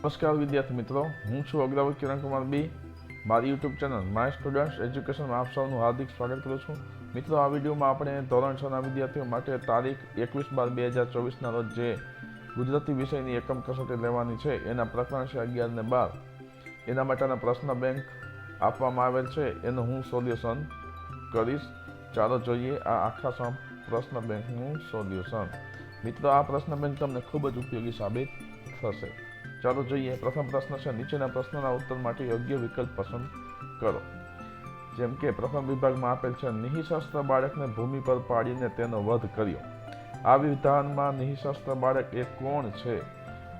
નમસ્કાર વિદ્યાર્થી મિત્રો, હું છું અગ્રવર્તી કિરણ કુમાર બી. મારી યુટ્યુબ ચેનલ માય સ્ટુડન્ટ્સ એજ્યુકેશનમાં આપ સૌનું હાર્દિક સ્વાગત કરું છું. મિત્રો, આ વિડીયોમાં આપણે ધોરણ 6ના વિદ્યાર્થીઓ માટે તારીખ 21/12/2024ના રોજ જે ગુજરાતી વિષયની એકમ કસોટી લેવાની છે એના પ્રકરણ છે 11 ને 12. એના માટેના પ્રશ્ન બેંક આપવામાં આવેલ છે, એનું હું સોલ્યુશન કરીશ. ચાલો જોઈએ આ આખા પ્રશ્ન બેંકનું સોલ્યુશન. મિત્રો, આ પ્રશ્ન બેંક તમને ખૂબ જ ઉપયોગી સાબિત થશે. ચાલો જોઈએ. પ્રથમ પ્રશ્ન છે, નીચેના પ્રશ્નના ઉત્તર માટે યોગ્ય વિકલ્પ પસંદ કરો. જેમ કે પ્રથમ વિભાગમાં આપેલ છે, નિઃશસ્ત્ર બાળકને ભૂમિ પર પાડીને તેનો વધ કર્યો. આ વિધાનમાં નિઃશસ્ત્ર બાળક એ કોણ છે?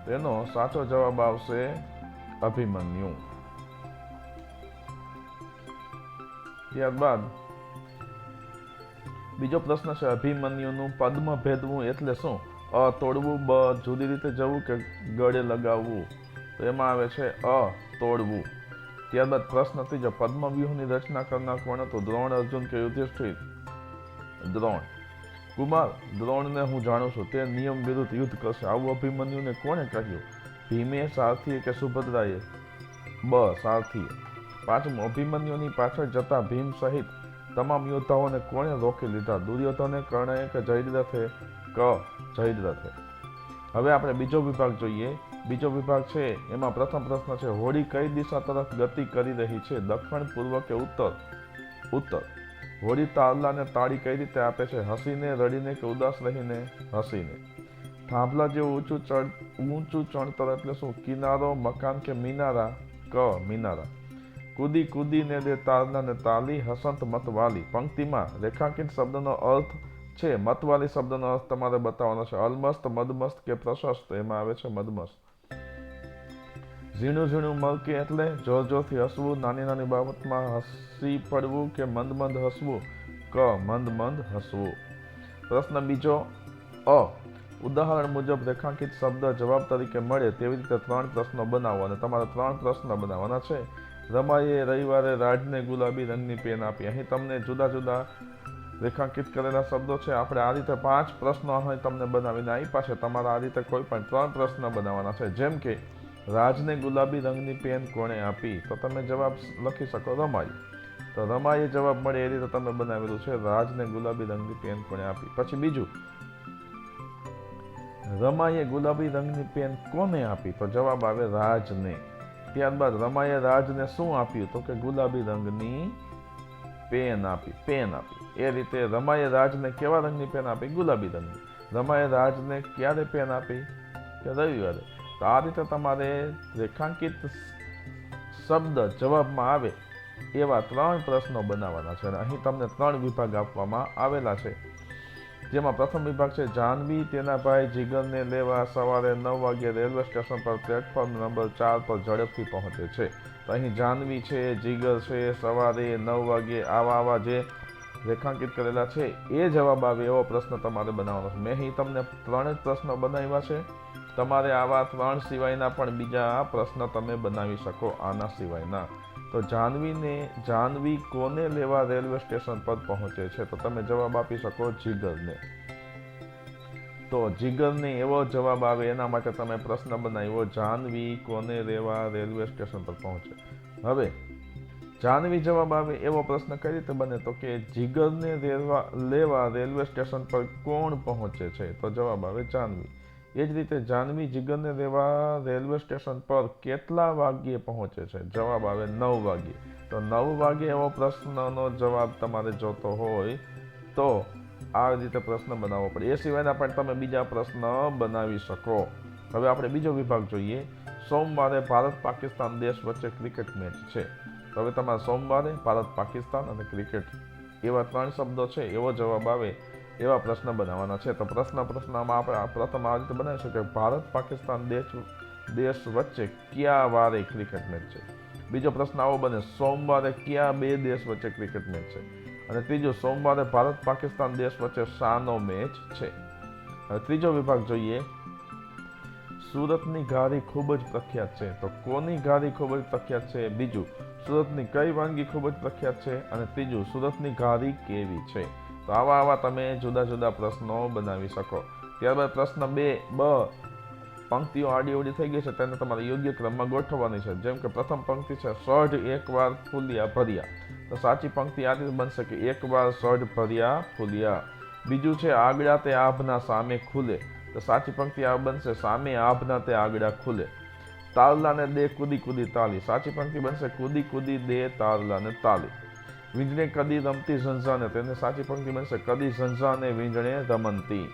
તેનો સાચો જવાબ આવશે અભિમન્યુ. ત્યારબાદ બીજો પ્રશ્ન છે, અભિમન્યુનું પદ્મ ભેદવું એટલે શું? અ તોડવું, બ જુદી રીતે જવું કે ગળે લગાવવું? તો એમાં આવે છે અ તોડવું. ત્યારબાદ પ્રશ્ન ત્રીજો, પદ્મવ્યુહની રચના કરનાર કોણ હતું? દ્રોણ, અર્જુન કે યુધિષ્ઠિર? દ્રોણ. કુમાર, દ્રોણને હું જાણું છું, તે નિયમ વિરુદ્ધ યુદ્ધ કરશે. આવું અભિમન્યુને કોણે કહ્યું? ભીમે, સારથીએ કે સુભદ્રાએ? બ સારથીએ. પાંચમું, અભિમન્યુની પાછળ જતા ભીમ સહિત તમામ યોદ્ધાઓને કોણે રોકી લીધા? દુર્યોધને, કર્ણએ કે જયદ્રથે? ક જયદ્રથે. હવે આપણે બીજો વિભાગ જોઈએ. બીજો વિભાગ છે એમાં પ્રથમ પ્રશ્ન છે, હોડી કઈ દિશા તરફ ગતિ કરી રહી છે? દક્ષિણ, પૂર્વ કે ઉત્તર? ઉત્તર. હોડી તારલાને તાળી કઈ રીતે આપે છે? હસીને, રડીને કે ઉદાસ રહીને? હસીને. થાંભલા જેવું ઊંચું ચણતર એટલે શું? કિનારો, મકાન કે મિનારા? ક મિનારા. કૂદી કૂદીને દે તારલાને તાલી, હસંત મતવાલી. પંક્તિમાં રેખાંકિત શબ્દનો અર્થ છે. મતવાલી શબ્દનો અર્થ તમારે બતાવવાનો છે. અલમસ્ત, મદમસ્ત કે પ્રશસ્ત? એમાં આવે છે મદમસ્ત. ઝીણું ઝીણું મળકે એટલે જોર જોરથી હસવું, નાની નાની બાબતમાં હસી પડવું કે મંદ મંદ હસવું? ક મંદ મંદ હસવું. પ્રશ્ન બીજો, અ ઉદાહરણ મુજબ રેખાંકિત શબ્દ જવાબ તરીકે મળે તેવી રીતે 3 પ્રશ્નો બનાવો અને તમારે 3 પ્રશ્ન બનાવવાના છે. રમાઈએ રવિવારે રાજને ગુલાબી રંગની પેન આપી. અહીં તમને જુદા જુદા રેખાંકિત કરેલા શબ્દો છે. આપણે આ રીતે 5 પ્રશ્નો અહીં તમને બનાવીને આપ્યા છે. તમારે આ રીતે કોઈ પણ 3 પ્રશ્ન બનાવવાના છે. જેમ કે રાજને ગુલાબી રંગની પેન કોણે આપી? તો તમે જવાબ લખી શકો રમાઈ. તો રમાઈએ જવાબ મળે એ રીતે તમે બનાવેલું છે, રાજને ગુલાબી રંગની પેન કોણે આપી. પછી બીજું, રમાઈએ ગુલાબી રંગની પેન કોને આપી? તો જવાબ આવે રાજને. ત્યારબાદ રમાઈએ રાજને શું આપ્યું? તો કે ગુલાબી રંગની પેન આપી. એ રીતે રમાએ રાજને કેવા રંગની પેન આપી? ગુલાબી રંગની. રમાએ રાજને ક્યારે પેન આપી? કે રવિવારે. તો આ રીતે તમારે રેખાંકિત શબ્દ જવાબમાં આવે એવા 3 પ્રશ્નો બનાવવાના છે. અને અહીં તમને 3 વિભાગ આપવામાં આવેલા છે. જેમાં પ્રથમ વિભાગ છે, જાહ્નવી તેના ભાઈ જીગરને લેવા સવારે 9 વાગે રેલવે સ્ટેશન પર પ્લેટફોર્મ નંબર 4 પર ઝડપથી પહોંચે છે. તો અહીં જાહ્નવી છે, જીગર છે, સવારે 9 વાગે આવા જે રેખાંકિત કરેલા છે એ જવાબ આવે એવો પ્રશ્ન તમારે બનાવવાનો છે. મેં અહીં તમને 3 જ પ્રશ્નો બનાવ્યા છે. તમારે આવા 3 સિવાયના પણ બીજા પ્રશ્ન તમે બનાવી શકો, આના સિવાયના. તો જાહ્નવી કોને લેવા રેલવે સ્ટેશન પર પહોંચે છે? તો તમે જવાબ આપી શકો જીગરને. તો જીગરને એવો જવાબ આવે એના માટે તમે પ્રશ્ન બનાવ્યો, જાહ્નવી કોને લેવા રેલવે સ્ટેશન પર પહોંચે. હવે જાહ્નવી જવાબ આવે એવો પ્રશ્ન કઈ રીતે બને? તો કે જીગરને લેવા રેલવે સ્ટેશન પર કોણ પહોંચે છે? તો જવાબ આવે જાહ્નવી. એ જ રીતે જાહ્નવી જીગરને લેવા રેલવે સ્ટેશન પર કેટલા વાગ્યે પહોંચે છે? જવાબ આવે 9 વાગ્યે. તો 9 વાગ્યે એવો પ્રશ્નનો જવાબ તમારે જોતો હોય તો આ રીતે પ્રશ્ન બનાવવો પડે. એ સિવાયના પણ તમે બીજા પ્રશ્ન બનાવી શકો. હવે આપણે બીજો વિભાગ જોઈએ. સોમવારે ભારત પાકિસ્તાન દેશ વચ્ચે ક્રિકેટ મેચ છે. તો હવે તમારે સોમવારે, ભારત પાકિસ્તાન અને ક્રિકેટ એવા 3 શબ્દો છે એવો જવાબ આવે એવા પ્રશ્ન બનાવવાના છે. તો પ્રશ્નમાં આપણે પ્રથમ આ રીતે બનાવીશું કે ભારત પાકિસ્તાન દેશ વચ્ચે કયા વારે ક્રિકેટ મેચ છે. બીજો પ્રશ્ન આવો બને, સોમવારે કયા 2 દેશ વચ્ચે ક્રિકેટ મેચ છે. અને ત્રીજો, સોમવારે ભારત પાકિસ્તાન દેશ વચ્ચે શાનો મેચ છે. હવે ત્રીજો વિભાગ જોઈએ. સુરતની ઘારી ખૂબ જ પ્રખ્યાત છે. તો કોની ઘારી ખૂબ જ પ્રખ્યાત છે? બીજું, સુરતની કઈ વાનગી ખૂબ જ પ્રખ્યાત છે? અને ત્રીજું, સુરતની ઘારી કેવી છે? તો આવા તમે જુદા જુદા પ્રશ્નો બનાવી શકો. ત્યારબાદ પ્રશ્ન 2 બ પંક્તિઓ આડીઅવળી થઈ ગઈ છે તેને તમારે યોગ્ય ક્રમમાં ગોઠવવાની છે. જેમ કે પ્રથમ પંક્તિ છે સઢ એકવાર ફૂલ્યા ભર્યા, તો સાચી પંક્તિ આ રીતે બનશે કે એકવાર સઢ ભર્યા ફૂલ્યા. બીજું છે આગડા તે આભના સામે ખુલે, તો સાચી પંક્તિ આ બનશે સામે આભના તે આગડા ખુલે. તારલાને દે કૂદી કૂદી તાલી, સાચી પંક્તિ બનશે કૂદી કૂદી દે તારલાને તાલી. વીંજણે કદી રમતી ઝંઝાને, તેને સાચી પંક્તિ બનશે કદી ઝંઝાને વીંજણે રમંતી.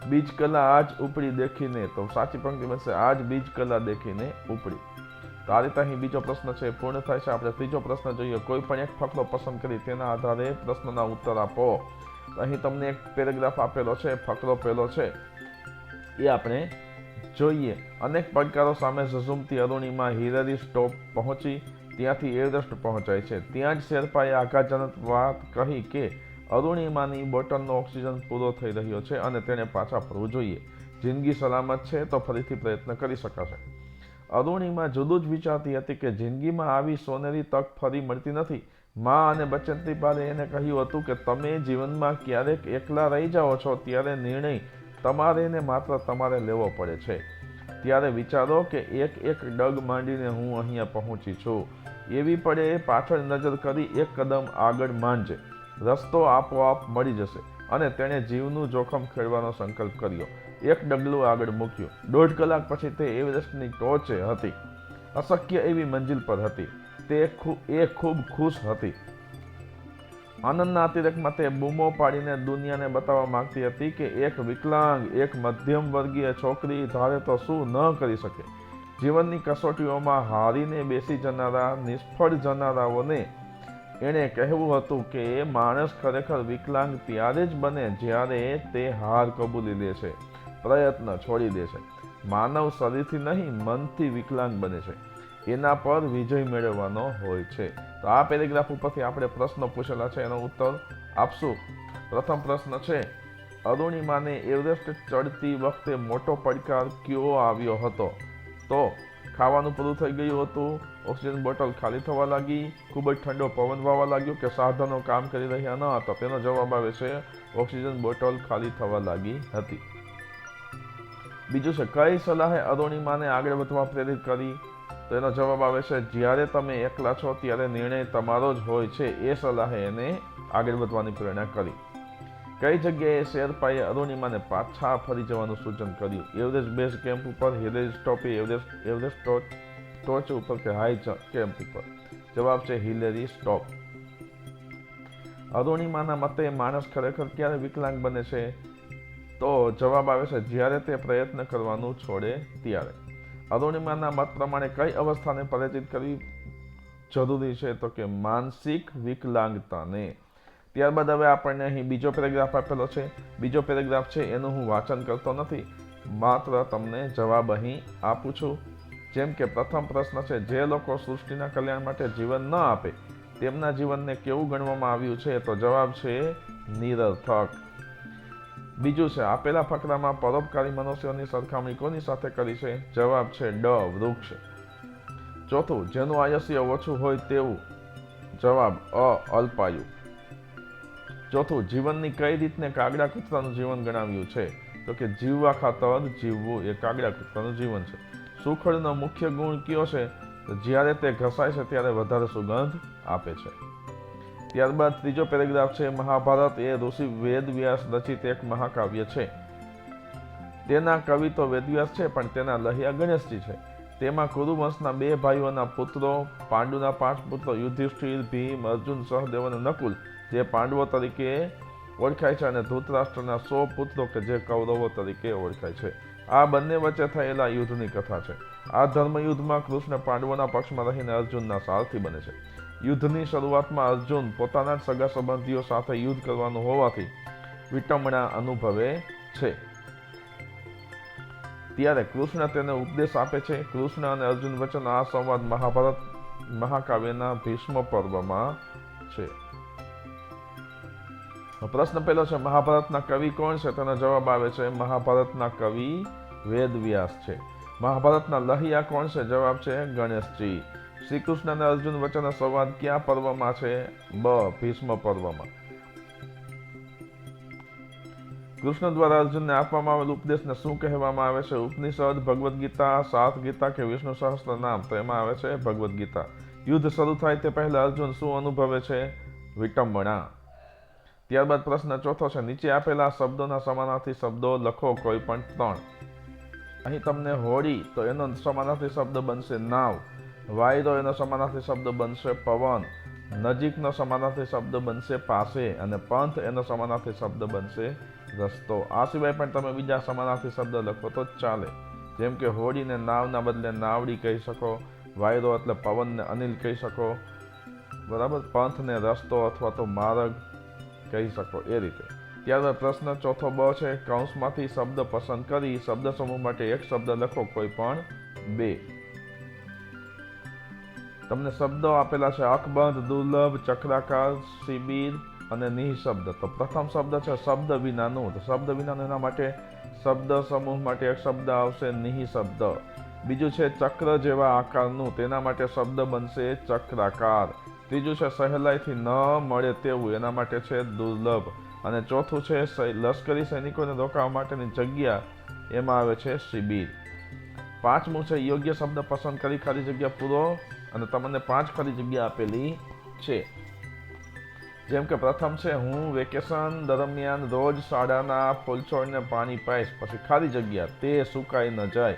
બીજ કલા આજ ઉપડી દેખીને, તો સાચી પંક્તિ બનશે આજ બીજ કલા દેખીને ઉપડી. તો આ રીતે અહીં બીજો પ્રશ્ન છે પૂર્ણ થાય છે. આપણે ત્રીજો પ્રશ્ન જોઈએ. કોઈ પણ એક ફકરો પસંદ કરી તેના આધારે પ્રશ્નના ઉત્તર આપો. અહીં તમને એક પેરેગ્રાફ આપેલો છે, ફકરો પહેલો છે એ આપણે જોઈએ. અનેક પડકારો સામે ઝઝુમતી અરુણિમા હિલરી સ્ટોપ પહોંચી, ત્યાંથી એવરેસ્ટ પહોંચાય છે. ત્યાં જ શેરપાએ આઘાતજનક વાત કહી કે અરુણિમાની બોટલનો ઓક્સિજન પૂરો થઈ રહ્યો છે અને તેણે પાછા ફરવું જોઈએ. જિંદગી સલામત છે તો ફરીથી પ્રયત્ન કરી શકાશે. અરુણિમા જુદું જ વિચારતી હતી કે જિંદગીમાં આવી સોનેરી તક ફરી મળતી નથી. મા અને બચેન્દ્રી પાલે એને કહ્યું હતું કે તમે જીવનમાં ક્યારેક એકલા રહી જાઓ છો ત્યારે નિર્ણય તમારે ને માત્ર તમારે લેવો પડે છે. ત્યારે વિચારો કે એક એક ડગ માંડીને હું અહીંયા પહોંચી છું. એવી પડે પાછળ નજર કરી એક કદમ આગળ માંડજે, રસ્તો આપોઆપ મળી જશે. અને તેણે જીવનું જોખમ ખેડવાનો સંકલ્પ કર્યો. એક ડગલું આગળ મૂક્યું. 1.5 કલાક પછી તે એવરેસ્ટની ટોચે હતી. અશક્ય એવી મંજિલ પર હતી. તે ખૂબ ખુશ હતી. આનંદના અતિરેકમાં તે બૂમો પાડીને દુનિયાને બતાવવા માંગતી હતી કે એક વિકલાંગ, એક મધ્યમ વર્ગીય છોકરી ધારે તો શું ન કરી શકે. જીવનની કસોટીઓમાં હારીને બેસી જનારા નિષ્ફળ જનારાઓને એણે કહેવું હતું કે માણસ ખરેખર વિકલાંગ ત્યારે જ બને જ્યારે તે હાર કબૂલી લે છે, પ્રયત્ન છોડી દે છે. માનવ શરીરથી નહીં, મનથી વિકલાંગ બને છે. એના પર વિજય મેળવવાનો હોય છે. તો આ પેરેગ્રાફ ઉપરથી આપણે પ્રશ્નો પૂછેલા છે, એનો ઉત્તર આપશું. પ્રથમ પ્રશ્ન છે અરુણિમાને એવરેસ્ટ ચડતી વખતે મોટો પડકાર કયો આવ્યો હતો? તો ખાવાનું પૂરું થઈ ગયું હતું, ઓક્સિજન બોટલ ખાલી થવા લાગી, ખૂબ જ ઠંડો પવન વાવા લાગ્યો કે સાધનો કામ કરી રહ્યા ન હતા? તેનો જવાબ આવે છે ઓક્સિજન બોટલ ખાલી થવા લાગી હતી. બીજું છે કઈ સલાહે અરુણિમાને આગળ વધવા પ્રેરિત કરી? તો એનો જવાબ આવે છે જ્યારે તમે એકલા છો ત્યારે નિર્ણય તમારો જ હોય છે, એ સલાહે એને આગળ વધવાની પ્રેરણા કરી. કઈ જગ્યાએ શેરપાએ અરુણિમાને પાછા ફરી જવાનું સૂચન કર્યું? એવરેસ્ટ બેઝ કેમ્પ ઉપર, હિલેરી સ્ટોપે, એવરેસ્ટ ટોચ ઉપર કે હાઈ કેમ્પ ઉપર? જવાબ છે હિલેરી સ્ટોપ. અરુણિમાના મતે માણસ ખરેખર ક્યારે વિકલાંગ બને છે? તો જવાબ આવે છે જ્યારે તે પ્રયત્ન કરવાનું છોડે ત્યારે. અરુણિમાના મત પ્રમાણે કઈ અવસ્થાને પરાજિત કરવી જરૂરી છે? તો કે માનસિક વિકલાંગતાને. ત્યારબાદ હવે આપણને અહીં બીજો પેરેગ્રાફ આપેલો છે. બીજો પેરેગ્રાફ છે એનું હું વાંચન કરતો નથી, માત્ર તમને જવાબ અહીં આપું છું. જેમ કે પ્રથમ પ્રશ્ન છે જે લોકો સૃષ્ટિના કલ્યાણ માટે જીવન ન આપે તેમના જીવનને કેવું ગણવામાં આવ્યું છે? તો જવાબ છે નિરર્થક. બીજું છે આપેલા ફકરામાં પરોપકારી મનુષ્યોની સરખામણી કોની સાથે કરી છે? જવાબ છે વૃક્ષ. ચોથું જેનું આયુષ્ય ઓછું હોય તેવું? જવાબ અલ્પાયુ. ચોથું જીવનની કઈ રીતને કાગડા કૂતરાનું જીવન ગણાવ્યું છે? તો કે જીવવા ખાતર જીવવું એ કાગડા કૂતરાનું જીવન છે. સુખડનો મુખ્ય ગુણ કયો છે? તો જ્યારે તે ઘસાય છે ત્યારે વધારે સુગંધ આપે છે. ત્યારબાદ ત્રીજો પેરેગ્રાફ છે મહાભારત એ ઋષિ વેદવ્યાસ રચિત એક મહાકાવ્ય છે. તેના કવિ તો વેદવ્યાસ છે પણ તેના લહિયા ગણેશજી છે. તેમાં કુરુવંશના 2 ભાઈઓના પુત્રો, પાંડુના 5 પુત્રો યુધિષ્ઠિર, ભીમ, અર્જુન, સહદેવ અને નકુલ જે પાંડવો તરીકે ઓળખાય છે, અને ધૃતરાષ્ટ્રના 100 પુત્રો કે જે કૌરવો તરીકે ઓળખાય છે. આ બંને વચ્ચે થયેલા યુદ્ધની કથા છે. આ ધર્મયુદ્ધમાં કૃષ્ણ પાંડવોના પક્ષમાં રહીને અર્જુનના સારથી બને છે. યુદ્ધની શરૂઆતમાં અર્જુન પોતાના સગા સંબંધીઓ સાથે યુદ્ધ કરવાનું હોવાથી વિટંબણા અનુભવે છે. ત્યારે કૃષ્ણ તેને ઉપદેશ આપે છે. કૃષ્ણ અને અર્જુન વચ્ચેનો આ સંવાદ મહાભારત મહાકાવ્યના ભીષ્મ પર્વમાં છે. પ્રશ્ન પહેલો છે મહાભારતના કવિ કોણ છે? તેનો જવાબ આવે છે મહાભારતના કવિ વેદવ્યાસ છે. મહાભારતના લહિયા કોણ છે? જવાબ છે ગણેશજી. શ્રી કૃષ્ણ અને અર્જુન વચ્ચેનો સંવાદ કયા પર્વમાં છે? ભીષ્મ પર્વમાં. કૃષ્ણ દ્વારા અર્જુનને આપવામાં આવેલ ઉપદેશને શું કહેવામાં આવે છે? ઉપનિષદ, ભગવદ્ ગીતા, સાત ગીતા કે વિષ્ણુ સહસ્ત્ર નામ? તો એમાં આવે છે ભગવદ્ ગીતા. યુદ્ધ શરૂ થાય તે પહેલા અર્જુન શું અનુભવે છે? વિટંબણા. ત્યારબાદ પ્રશ્ન ચોથો છે, નીચે આપેલા શબ્દોના સમાનાર્થી શબ્દો લખો, કોઈ પણ 3. અહીં તમને હોળી તો એનો સમાનાર્થી શબ્દ બનશે નાવ, વાયરો એનો સમાનાર્થી શબ્દ બનશે પવન, નજીકનો સમાનાર્થી શબ્દ બનશે પાસે, અને પંથ એનો સમાનાર્થી શબ્દ બનશે રસ્તો. આ સિવાય પણ તમે બીજા સમાનાર્થી શબ્દ લખો તો ચાલે, જેમ કે હોળીને નાવના બદલે નાવડી કહી શકો, વાયરો એટલે પવનને અનિલ કહી શકો, બરાબર, પંથને રસ્તો અથવા તો માર્ગ કહી શકો, એ રીતે. ત્યારબાદ પ્રશ્ન ચોથો બ છે, કૌંસમાંથી શબ્દ પસંદ કરી શબ્દ સમૂહ માટે એક શબ્દ લખો, કોઈ પણ 2. તમને શબ્દો આપેલા છે અકબંધ, દુર્લભ, ચક્રાકાર, શિબિર અને નિઃશબ્દ. તો પ્રથમ શબ્દ છે શબ્દ વિનાનું, તો શબ્દ વિનાનું એના માટે શબ્દ સમૂહ માટે એક શબ્દ આવશે નિઃશબ્દ. બીજું છે ચક્ર જેવા આકારનું, તેના માટે શબ્દ બનશે ચક્રાકાર. ત્રીજું છે સહેલાઈથી ન મળે તેવું, એના માટે છે દુર્લભ. અને ચોથું છે લશ્કરી સૈનિકોને રોકાવા માટેની જગ્યા, એમાં આવે છે શિબિર. પાંચમું છે યોગ્ય શબ્દ પસંદ કરી ખાલી જગ્યા પૂરો, અને તમને 5 ખાલી જગ્યા આપેલી છે. જેમ કે પ્રથમ છે હું વેકેશન દરમિયાન રોજ શાળાના ફૂલછોડને પાણી પાઈશ, પછી ખાલી જગ્યા તે સુકાઈ ન જાય,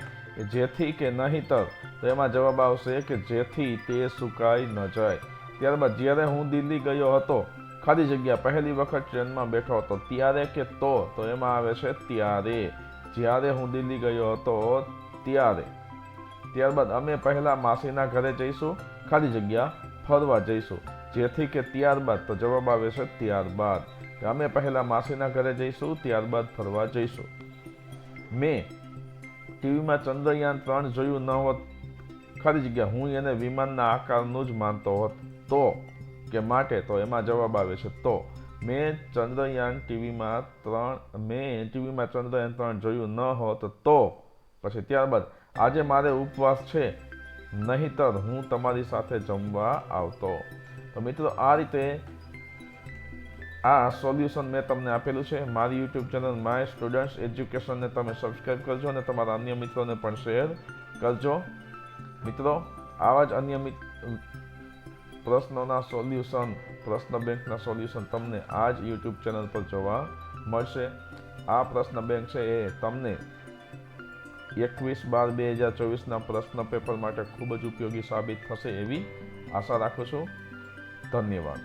જેથી કે નહીંતર, તો એમાં જવાબ આવશે કે જેથી તે સુકાઈ ન જાય. ત્યારબાદ જ્યારે હું દિલ્હી ગયો હતો, ખાલી જગ્યા પહેલી વખત ટ્રેનમાં બેઠો હતો, ત્યારે કે તો એમાં આવે છે ત્યારે. જ્યારે હું દિલ્હી ગયો હતો ત્યારે. ત્યારબાદ અમે પહેલા માસીના ઘરે જઈશું, ખાલી જગ્યા ફરવા જઈશું, જેથી કે ત્યારબાદ, તો જવાબ આવે છે ત્યારબાદ. અમે પહેલા માસીના ઘરે જઈશું, ત્યારબાદ ફરવા જઈશું. મેં ટીવીમાં ચંદ્રયાન 3 જોયું ન હોત, ખાલી જગ્યા હું એને વિમાનના આકારનું જ માનતો હોત, તો કે માટે, તો એમાં જવાબ આવે છે તો. મેં ટીવીમાં ચંદ્રયાન 3 જોયું ન હોત તો, પછી ત્યારબાદ આજે મારે ઉપવાસ છે, નહીંતર હું તમારી સાથે જમવા આવતો. તો મિત્રો આ રીતે આ સોલ્યુશન મેં તમને આપેલું છે. મારી યુટ્યુબ ચેનલ માય સ્ટુડન્ટ્સ એજ્યુકેશનને તમે સબસ્ક્રાઈબ કરજો અને તમારા અન્ય મિત્રોને પણ શેર કરજો. મિત્રો આવા જ અન્ય પ્રશ્નોના સોલ્યુશન, પ્રશ્ન બેંકના સોલ્યુશન તમને આ જ યુટ્યુબ ચેનલ પર જોવા મળશે. આ પ્રશ્ન બેંક છે એ તમને 21/12/2024ના પ્રશ્ન પેપર માટે ખૂબ જ ઉપયોગી સાબિત થશે એવી આશા રાખું છું. ધન્યવાદ.